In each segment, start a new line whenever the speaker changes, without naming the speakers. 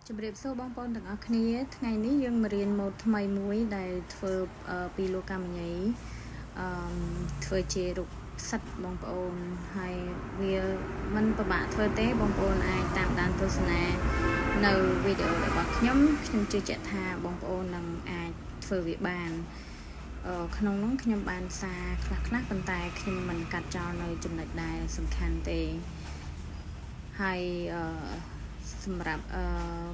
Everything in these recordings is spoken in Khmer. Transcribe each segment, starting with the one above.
ជំរាបសួរបងប្អូនទាំងអស់គ្នាថ្ងៃនេះយើងមករៀនម៉ូដថ្មីមួយដែលធ្វើពីលោកកាមញីធ្វើជារូបសត្វបងប្អូនហើយវាមិនពិបាកធ្វើទេបងប្អូនអាចតាមដានទស្សនានៅវីដេអូរបស់ខ្ញុំជឿជាក់ថាបងប្អូននឹងអាចធ្វើវាបានក្នុងនោះខ្ញុំបានសារខ្លះៗប៉ុន្តែខ្ញុំមិនកាត់ចោលនៅចំណុចដែលសំខាន់ទេហើយសម្រាប់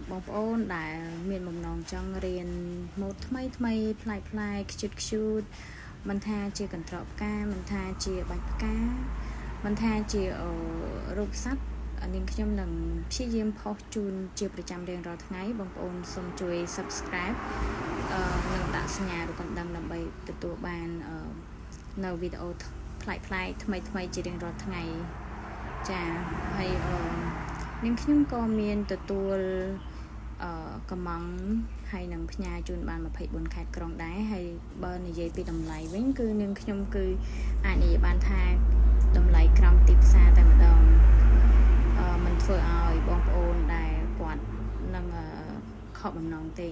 បងប្អូនដែលមានបំណងចង់រៀនម៉ូដថ្មីប្លែកខ្ជិតខ្ជូតមិនថាជាកន្ត្រកផ្កាមិនថាជាបាច់ផ្កាមិនថាជារូបសត្វនាងខ្ញុំនឹងព្យាយាមផុសជូនជាប្រចាំរៀងរាល់ថ្ងៃបងប្អូនសូមជួយ Subscribe និងដាក់សញ្ញារូបកណ្ដឹងដើម្បីទទួលបាននៅវីដេអូប្លែកថ្មីជារៀងរាល់ថ្ងៃចាហើយនាងខ្ញុំក៏មានទទួលកំងហើយនឹងផ្ញើជូនបាន24ខេត្តក្រុងដែរហើយបើនិយាយពីតម្លៃវិញគឺនាងខ្ញុំគឺអាចនិយាយបានថាតម្លៃក្រោមទីផ្សារតែម្ដងមិនធ្វើឲ្យបងប្អូនដែលគាត់នឹងខកបំណងទេ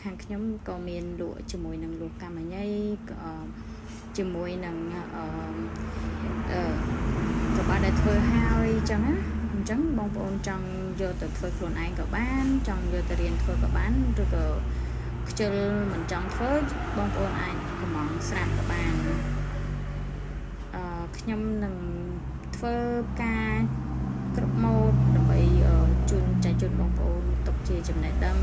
ខាងខ្ញុំក៏មានលក់ជាមួយនឹងលោកកាមញីជាមួយនឹងរបស់ដែលធ្វើហើយអញ្ចឹងបងប្អូនចង់យកទៅធ្វើខ្លួនឯងក៏បានចង់យកទៅរៀនធ្វើក៏បានឬក៏ខ្ជិលមិនចង់ធ្វើបងប្អូនអាចកំងស្រាប់ក៏បានខ្ញុំនឹងធ្វើការគ្រប់ម៉ូដដើម្បីជូនបងប្អូនទុកជាចំណេះដឹង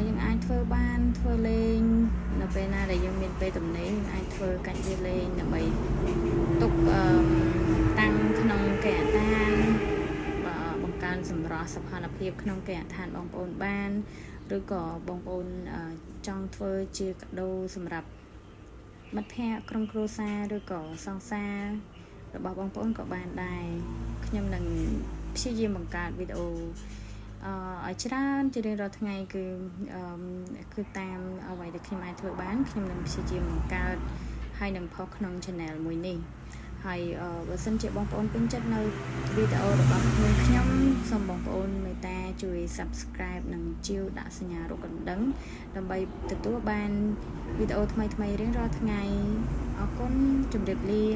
យើងអាចធ្វើបានធ្វើលេងនៅពេលណាដែលយើងមានពេលទំនេរយើងអាចធ្វើកាច់វាលេងដើម្បីទុកតាំងក្នុងគេហដ្ឋានបង្កើនសម្រស់សុខភាពក្នុងគេហដ្ឋានបងប្អូនបានឬក៏បងប្អូនចង់ធ្វើជាកាដូសម្រាប់មិត្តភ័ក្តិក្រុមគ្រួសារឬក៏សង្សាររបស់បងប្អូនក៏បានដែរខ្ញុំនឹងព្យាយាមបង្កើតវីដេអូឲ្យច្រើនជារៀងរាល់ថ្ងៃគឺតាមអ្វីដែលខ្ញុំអាចធ្វើបានខ្ញុំនឹងព្យាយាមបង្កើតហើយនឹងផុសក្នុង channel មួយនេះហើយបើសិនជាបងប្អូនពេញចិត្តនៅវីដេអូរបស់ខ្ញុំសូមបងប្អូនមេត្តាជួយ Subscribe និងជាវដាក់សញ្ញារូបកណ្ដឹងដើម្បីទទួលបានវីដេអូថ្មីរៀងរាល់ថ្ងៃអរគុណជម្រាបលា